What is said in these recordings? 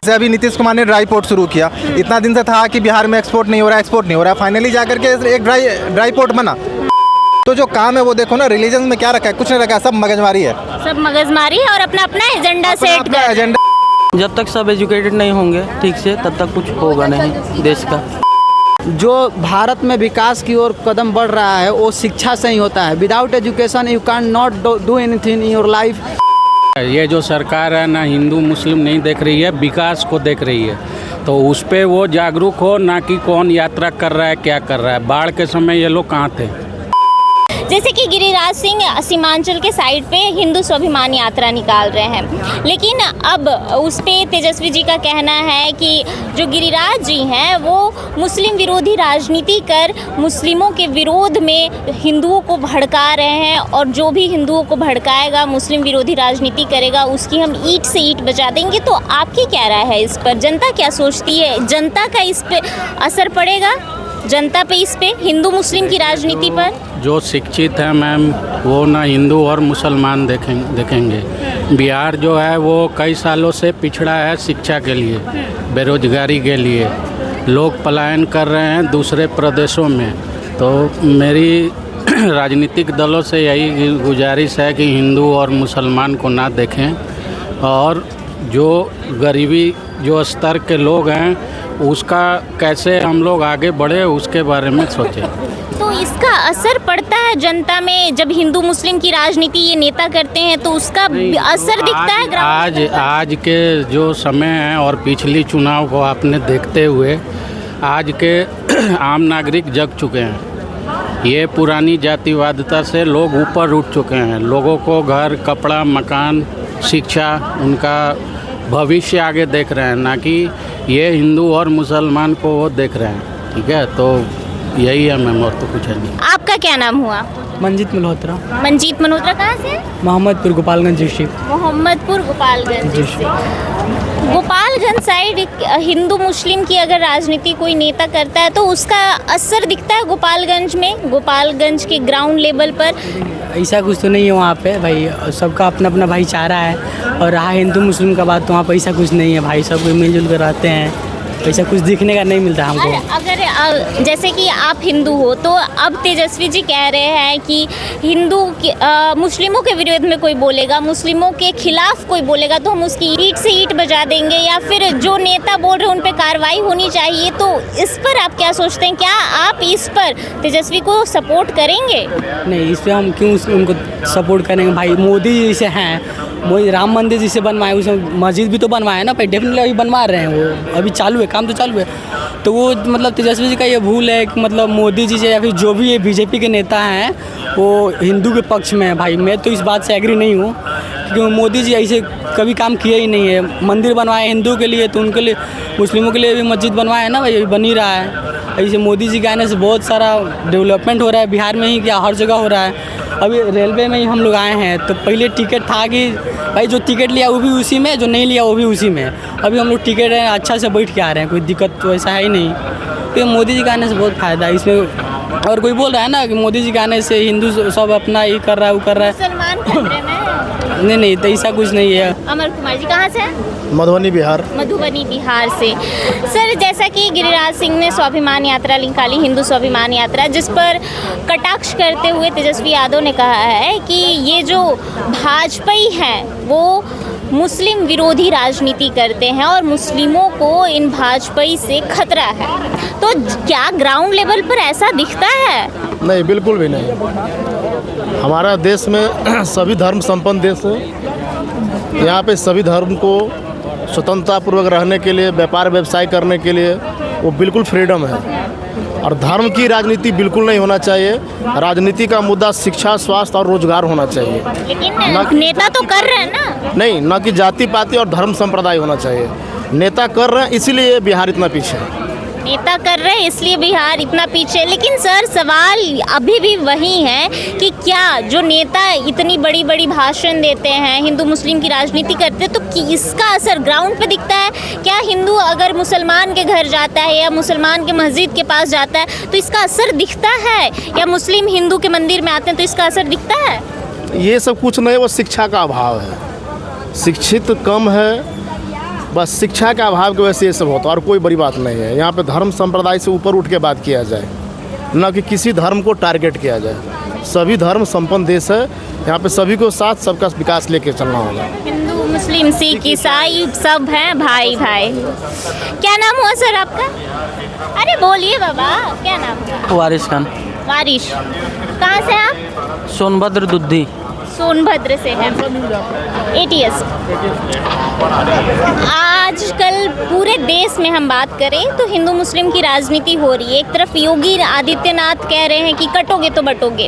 से अभी नीतीश कुमार ने ड्राई पोर्ट शुरू किया। इतना दिन से था कि बिहार में एक्सपोर्ट नहीं हो रहा है, फाइनली जाकर के एक ड्राई पोर्ट बना। तो जो काम है वो देखो ना, रिलीजन में क्या रखा है, कुछ नहीं रखा है, सब मगजमारी है, सब मगजमारी है और अपना अपना एजेंडा सेट कर एजेंडा। जब तक सब एजुकेटेड नहीं होंगे ठीक से तब तक कुछ होगा नहीं देश का। जो भारत में विकास की ओर कदम बढ़ रहा है वो शिक्षा से ही होता है। Without education you can not do anything in your life. ये जो सरकार है ना हिंदू मुस्लिम नहीं देख रही है, विकास को देख रही है, तो उस पर वो जागरूक हो, ना कि कौन यात्रा कर रहा है क्या कर रहा है। बाढ़ के समय ये लोग कहाँ थे। जैसे कि गिरिराज सिंह सीमांचल के साइड पे हिंदू स्वाभिमान यात्रा निकाल रहे हैं, लेकिन अब उस पे तेजस्वी जी का कहना है कि जो गिरिराज जी हैं वो मुस्लिम विरोधी राजनीति कर मुस्लिमों के विरोध में हिंदुओं को भड़का रहे हैं, और जो भी हिंदुओं को भड़काएगा, मुस्लिम विरोधी राजनीति करेगा, उसकी हम ईंट से ईंट बचा देंगे। तो आपकी क्या राय है इस पर? जनता क्या सोचती है? जनता का इस पे असर पड़ेगा? जनता पे इस पे हिंदू मुस्लिम की राजनीति पर? जो शिक्षित है मैम वो ना हिंदू और मुसलमान देखेंगे। बिहार जो है वो कई सालों से पिछड़ा है शिक्षा के लिए, बेरोजगारी के लिए, लोग पलायन कर रहे हैं दूसरे प्रदेशों में। तो मेरी राजनीतिक दलों से यही गुजारिश है कि हिंदू और मुसलमान को ना देखें, और जो गरीबी जो स्तर के लोग हैं उसका कैसे हम लोग आगे बढ़े उसके बारे में सोचें। तो इसका असर पड़ता है जनता में जब हिंदू मुस्लिम की राजनीति ये नेता करते हैं, तो उसका असर दिखता है ग्राउंड पर? आज के जो समय है और पिछली चुनाव को आपने देखते हुए आज के आम नागरिक जग चुके हैं। ये पुरानी जातिवादिता से लोग ऊपर उठ चुके हैं। लोगों को घर, कपड़ा, मकान, शिक्षा, उनका भविष्य आगे देख रहे हैं, ना कि ये हिंदू और मुसलमान को वो देख रहे हैं। ठीक है, तो यही है मैम, और तो कुछ है नहीं। आपका क्या नाम हुआ? मंजीत मल्होत्रा। मंजीत मल्होत्रा कहाँ से? मोहम्मदपुर गोपालगंज डिस्ट्रिक्ट। मोहम्मदपुर गोपालगंज से। गोपालगंज साइड हिंदू मुस्लिम की अगर राजनीति कोई नेता करता है तो उसका असर दिखता है गोपालगंज में, गोपालगंज के ग्राउंड लेवल पर? ऐसा कुछ तो नहीं है वहाँ पे भाई, सबका अपना अपना भाईचारा है। और रहा हिंदू मुस्लिम का बात तो वहाँ पे ऐसा कुछ नहीं है भाई, सब मिलजुल कर रहते हैं, ऐसा कुछ दिखने का नहीं मिलता हमको। अगर जैसे कि आप हिंदू हो तो अब तेजस्वी जी कह रहे हैं कि हिंदू मुस्लिमों के विरोध में कोई बोलेगा, मुस्लिमों के खिलाफ कोई बोलेगा तो हम उसकी ईंट से ईंट बजा देंगे, या फिर जो नेता बोल रहे हैं उन पर कार्रवाई होनी चाहिए। तो इस पर आप क्या सोचते हैं? क्या आप इस पर तेजस्वी को सपोर्ट करेंगे? नहीं, इस पर हम क्यों उनको सपोर्ट करेंगे भाई? मोदी जी से हैं, मोदी राम मंदिर जिसे बनवाए, उसमें मस्जिद भी तो बनवाए ना भाई, डेफिनेटली अभी बनवा रहे हैं, वो अभी चालू है, काम तो चालू है। तो वो मतलब तेजस्वी जी का ये भूल है कि मतलब मोदी जी से या फिर जो भी ये बीजेपी के नेता हैं वो हिंदू के पक्ष में है भाई। मैं तो इस बात से एग्री नहीं हूँ, क्योंकि मोदी जी ऐसे कभी काम किया ही नहीं है। मंदिर बनवाए हिंदू के लिए तो उनके लिए, मुस्लिमों के लिए भी मस्जिद बनवाए ना भाई, अभी बन ही रहा है। ऐसे मोदी जी के आने से बहुत सारा डेवलपमेंट हो रहा है, बिहार में ही क्या हर जगह हो रहा है। अभी रेलवे में ही हम लोग आए हैं तो पहले टिकट था कि भाई जो टिकट लिया वो भी उसी में, जो नहीं लिया वो भी उसी में। अभी हम लोग टिकट है अच्छा से बैठ के आ रहे हैं, कोई दिक्कत तो ऐसा है ही नहीं। तो मोदी जी के आने से बहुत फ़ायदा है इसमें। और कोई बोल रहा है ना कि मोदी जी के आने से हिंदू सब अपना ये कर रहा है वो कर रहा है, मुसलमान खतरे में? नहीं तो ऐसा कुछ नहीं है। अमर कुमार जी कहाँ से हैं? मधुबनी बिहार। मधुबनी बिहार से। सर, जैसा कि गिरिराज सिंह ने स्वाभिमान यात्रा निकाली, हिंदू स्वाभिमान यात्रा, जिस पर कटाक्ष करते हुए तेजस्वी यादव ने कहा है कि ये जो भाजपाई हैं वो मुस्लिम विरोधी राजनीति करते हैं और मुस्लिमों को इन भाजपाई से खतरा है। तो क्या ग्राउंड लेवल पर ऐसा दिखता है? नहीं, बिल्कुल भी नहीं। हमारा देश में सभी धर्म संपन्न देश है। यहाँ पे सभी धर्म को स्वतंत्रतापूर्वक रहने के लिए, व्यापार व्यवसाय करने के लिए वो बिल्कुल फ्रीडम है। और धर्म की राजनीति बिल्कुल नहीं होना चाहिए। राजनीति का मुद्दा शिक्षा, स्वास्थ्य और रोजगार होना चाहिए। लेकिन नेता तो कर रहे हैं ना? नहीं, न कि जाति पाति और धर्म संप्रदाय होना चाहिए। नेता कर रहे हैं इसीलिए बिहार इतना पीछे है। नेता कर रहे हैं इसलिए बिहार इतना पीछे। लेकिन सर, सवाल अभी भी वही है कि क्या जो नेता इतनी बड़ी बड़ी भाषण देते हैं, हिंदू मुस्लिम की राजनीति करते हैं, तो इसका असर ग्राउंड पे दिखता है? क्या हिंदू अगर मुसलमान के घर जाता है या मुसलमान के मस्जिद के पास जाता है तो इसका असर दिखता है, या मुस्लिम हिंदू के मंदिर में आते हैं तो इसका असर दिखता है? ये सब कुछ नहीं, वो शिक्षा का अभाव है। शिक्षित कम है, बस शिक्षा के अभाव की वजह से ये सब होता है और कोई बड़ी बात नहीं है। यहाँ पे धर्म संप्रदाय से ऊपर उठ के बात किया जाए, न कि किसी धर्म को टारगेट किया जाए। सभी धर्म संपन्न देश है, यहाँ पे सभी को साथ सबका विकास लेके चलना होगा। हिंदू मुस्लिम सिख ईसाई सब हैं भाई भाई। क्या नाम हुआ सर आपका? अरे बोलिए बाबा, क्या नाम हुआ? वारिस खान, वारिश। कहाँ से आप? सोनभद्र दुद्धी। सोनभद्र से हैं। ATS। आजकल पूरे देश में हम बात करें तो हिंदू मुस्लिम की राजनीति हो रही है। एक तरफ योगी आदित्यनाथ कह रहे हैं कि कटोगे तो बटोगे,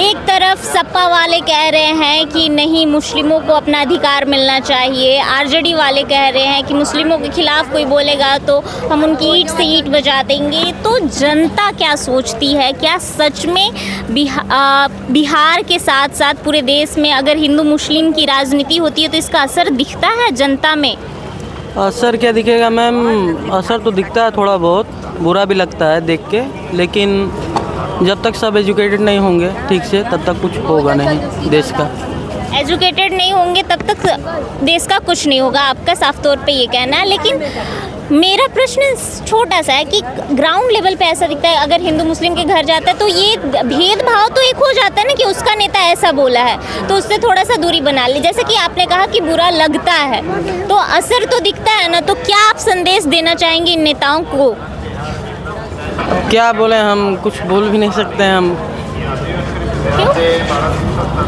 एक तरफ सपा वाले कह रहे हैं कि नहीं मुस्लिमों को अपना अधिकार मिलना चाहिए, RJD वाले कह रहे हैं कि मुस्लिमों के खिलाफ कोई बोलेगा तो हम उनकी ईंट से ईंट बजा देंगे। तो जनता क्या सोचती है? क्या सच में बिहार के साथ साथ पूरे देश में अगर हिंदू मुस्लिम की राजनीति होती है तो इसका असर दिखता है जनता में? असर क्या दिखेगा मैम, असर तो दिखता है थोड़ा बहुत, बुरा भी लगता है देख के, लेकिन जब तक सब एजुकेटेड नहीं होंगे ठीक से तब तक कुछ होगा नहीं देश का। एजुकेटेड नहीं होंगे तब तक देश का कुछ नहीं होगा, आपका साफ तौर पे ये कहना है। लेकिन मेरा प्रश्न छोटा सा है कि ग्राउंड लेवल पे ऐसा दिखता है, अगर हिंदू मुस्लिम के घर जाता है तो ये भेदभाव तो एक हो जाता है ना कि उसका नेता ऐसा बोला है तो उससे थोड़ा सा दूरी बना ले। जैसे कि आपने कहा कि बुरा लगता है तो असर तो दिखता है ना। तो क्या आप संदेश देना चाहेंगे इन नेताओं को? क्या बोले, हम कुछ बोल भी नहीं सकते हैं हम।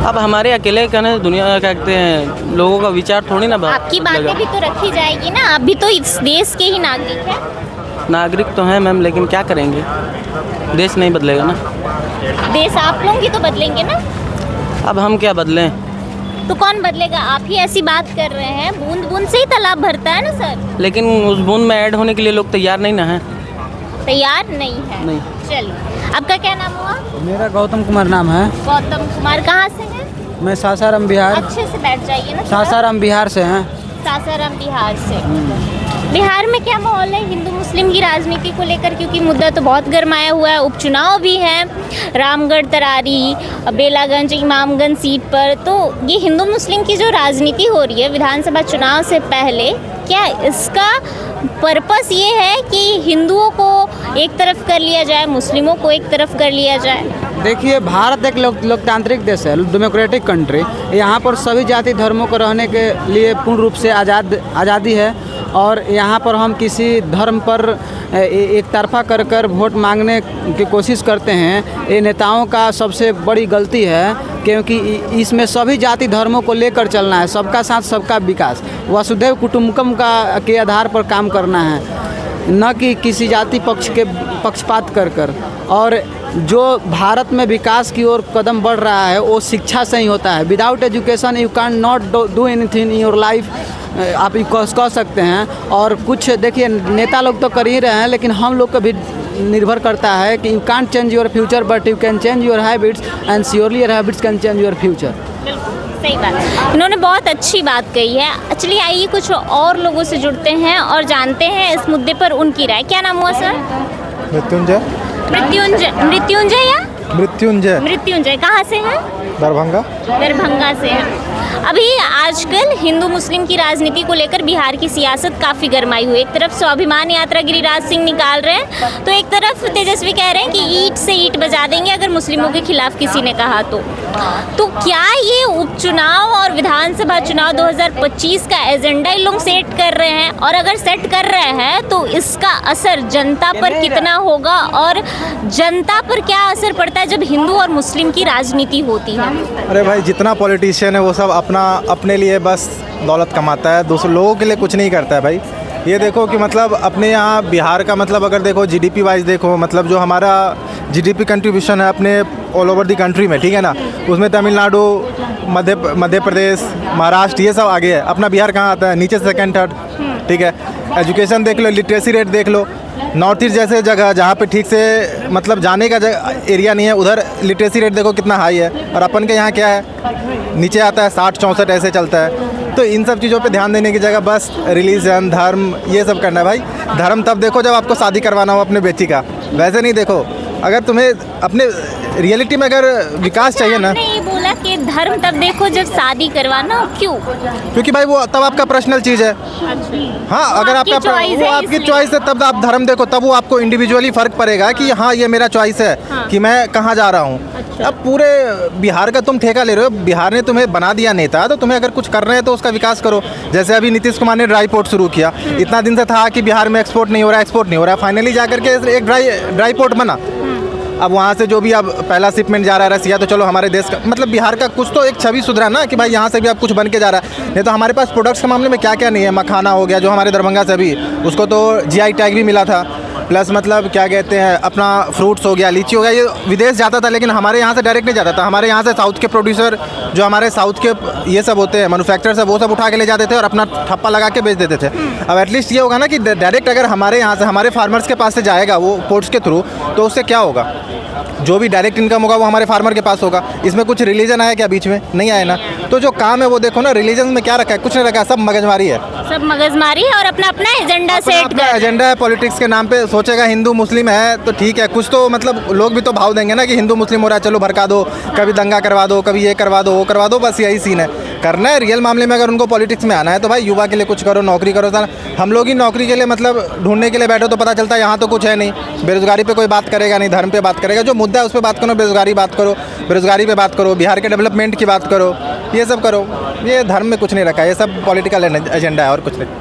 अब हमारे अकेले कहने दुनिया क्या कहते हैं, लोगों का विचार थोड़ी ना आपकी बातें भी तो रखी जाएगी ना, आप भी तो इस देश के ही नागरिक हैं। नागरिक तो हैं मैम, लेकिन क्या करेंगे, देश नहीं बदलेगा ना। देश आप लोग ही तो बदलेंगे ना। अब हम क्या बदलें? तो कौन बदलेगा? आप ही ऐसी बात कर रहे हैं, बूंद बूंद से ही तालाब भरता है ना सर। लेकिन उस बूंद में ऐड होने के लिए लोग तैयार नहीं ना हैं। तैयार नहीं है? नहीं। चलिए, आपका क्या नाम हुआ? मेरा गौतम कुमार नाम है। गौतम कुमार। कहाँ से हैं? मैं सासाराम बिहार। अच्छे से बैठ जाइए ना। सासाराम बिहार से हैं। सासाराम बिहार से। बिहार में क्या माहौल है हिंदू मुस्लिम की राजनीति को लेकर? क्योंकि मुद्दा तो बहुत गरमाया हुआ है, उपचुनाव भी है रामगढ़, तरारी, बेलागंज, इमामगंज सीट पर। तो ये हिंदू मुस्लिम की जो राजनीति हो रही है विधानसभा चुनाव से पहले, क्या इसका पर्पस ये है कि हिंदुओं को एक तरफ कर लिया जाए, मुस्लिमों को एक तरफ कर लिया जाए? देखिए, भारत एक लोकतांत्रिक देश है, डेमोक्रेटिक कंट्री। यहाँ पर सभी जाति धर्मों को रहने के लिए पूर्ण रूप से आज़ादी है और यहाँ पर हम किसी धर्म पर एक तरफा कर वोट मांगने की कोशिश करते हैं, ये नेताओं का सबसे बड़ी गलती है। क्योंकि इसमें सभी जाति धर्मों को लेकर चलना है, सबका साथ सबका विकास, वसुधैव कुटुंबकम के आधार पर काम करना है, न कि किसी जाति पक्ष के पक्षपात कर। और जो भारत में विकास की ओर कदम बढ़ रहा है वो शिक्षा से ही होता है। Without education you can not do anything in your life, आप कह सकते हैं। और कुछ देखिए, नेता लोग तो कर ही रहे हैं, लेकिन हम लोग को भी निर्भर करता है कि you can't change your future but you can change your habits and surely your habits can change your future. सही बात, इन्होंने बहुत अच्छी बात कही है। चलिए आइए कुछ और लोगों से जुड़ते हैं और जानते हैं इस मुद्दे पर उनकी राय। क्या नाम हुआ सर? मृत्युंजय। मृत्युंजय या मृत्युंजय। कहाँ से हैं? दरभंगा से हैं। अभी आजकल हिंदू मुस्लिम की राजनीति को लेकर बिहार की सियासत काफ़ी गरमाई हुई है। एक तरफ स्वाभिमान यात्रा गिरिराज सिंह निकाल रहे हैं तो एक तरफ तेजस्वी कह रहे हैं कि ईंट से ईंट बजा देंगे अगर मुस्लिमों के खिलाफ किसी ने कहा तो क्या ये उपचुनाव और विधानसभा चुनाव 2025 का एजेंडा लोग सेट कर रहे हैं? और अगर सेट कर रहे हैं तो इसका असर जनता पर कितना होगा और जनता पर क्या असर पड़ता है जब हिंदू और मुस्लिम की राजनीति होती है? अरे भाई, जितना पॉलिटिशियन है वो सब अपने लिए बस दौलत कमाता है, दूसरे लोगों के लिए कुछ नहीं करता है भाई। ये देखो कि मतलब अपने यहाँ बिहार का मतलब अगर देखो जीडीपी वाइज देखो, मतलब जो हमारा जीडीपी कंट्रीब्यूशन है अपने ऑल ओवर दी कंट्री में, ठीक है ना, उसमें तमिलनाडु, मध्य प्रदेश, महाराष्ट्र ये सब आगे है। अपना बिहार कहाँ आता है? नीचे, सेकंड, थर्ड, ठीक है। एजुकेशन देख लो, लिटरेसी रेट देख लो, नॉर्थ ईस्ट जैसे जगह जहाँ पे ठीक से मतलब जाने का एरिया नहीं है, उधर लिटरेसी रेट देखो कितना हाई है। और अपन के यहाँ क्या है? नीचे आता है 60-64 ऐसे चलता है। तो इन सब चीज़ों पे ध्यान देने की जगह बस रिलीजन, धर्म ये सब करना है भाई। धर्म तब देखो जब आपको शादी करवाना हो अपने बेटी का, वैसे नहीं देखो। अगर तुम्हें अपने रियलिटी में अगर विकास चाहिए ना। आपने ये बोला कि धर्म तब देखो जब शादी करवाना, क्यों? क्योंकि भाई वो तब आपका पर्सनल चीज़ है। हाँ, अगर आपकी आपका choice वो है आपकी इसलिए। चॉइस है तब आप धर्म देखो, तब वो आपको इंडिविजुअली फ़र्क पड़ेगा कि हाँ ये मेरा चॉइस है कि मैं कहाँ जा रहा हूँ। अब पूरे बिहार का तुम ठेका ले रहे हो, बिहार ने तुम्हें बना दिया नेता, तो तुम्हें अगर कुछ करना है तो उसका विकास करो। जैसे अभी नीतीश कुमार ने ड्राई पोर्ट शुरू किया, इतना दिन से था कि बिहार में एक्सपोर्ट नहीं हो रहा है, फाइनली जाकर के एक ड्राई पोर्ट बना। अब वहाँ से जो भी अब पहला शिपमेंट जा रहा है रसिया, तो चलो हमारे देश का मतलब बिहार का कुछ तो एक छवि सुधरा ना कि भाई यहाँ से भी अब कुछ बन के जा रहा है। नहीं तो हमारे पास प्रोडक्ट्स के मामले में क्या क्या नहीं है। मखाना हो गया जो हमारे दरभंगा से अभी, उसको तो GI टैग भी मिला था। प्लस मतलब क्या कहते हैं, अपना फ्रूट्स हो गया, लीची हो गया, ये विदेश जाता था, लेकिन हमारे यहाँ से डायरेक्ट नहीं जाता था। हमारे यहाँ से साउथ के प्रोड्यूसर जो हमारे साउथ के ये सब होते हैं मैन्युफैक्चरर्स है, वो सब उठा के ले जाते थे और अपना ठप्पा लगा के बेच देते थे। अब एटलीस्ट ये होगा ना कि डायरेक्ट अगर हमारे यहाँ से हमारे फार्मर्स के पास से जाएगा वो पोर्ट्स के थ्रू, तो उससे क्या होगा, जो भी डायरेक्ट इनकम होगा वो हमारे फार्मर के पास होगा। इसमें कुछ रिलीजन आया क्या बीच में? नहीं आया ना। तो जो काम है वो देखो ना, रिलीजन में क्या रखा है? कुछ नहीं रखा है, सब मगजमारी है, सब मगजमारी है और अपना अपना एजेंडा सेट अपना कर। एजेंडा है पॉलिटिक्स के नाम पे। सोचेगा हिंदू मुस्लिम है तो ठीक है, कुछ तो मतलब लोग भी तो भाव देंगे ना कि हिंदू मुस्लिम हो रहा है, चलो भड़का दो, कभी दंगा करवा दो, कभी ये करवा दो, वो करवा दो, बस यही सीन है। करना है रियल मामले में, अगर उनको पॉलिटिक्स में आना है तो भाई युवा के लिए कुछ करो, नौकरी करो। हम लोग ही नौकरी के लिए मतलब ढूंढने के लिए बैठो तो पता चलता है यहाँ तो कुछ है नहीं। बेरोजगारी पे कोई बात करेगा नहीं, धर्म पे बात करेगा। जो मुद्दा है उस पर बात करो, बेरोजगारी बात करो, बेरोजगारी पे बात करो, बिहार के डेवलपमेंट की बात करो, ये सब करो। ये धर्म में कुछ नहीं रखा है, ये सब पॉलिटिकल एजेंडा है और कुछ नहीं।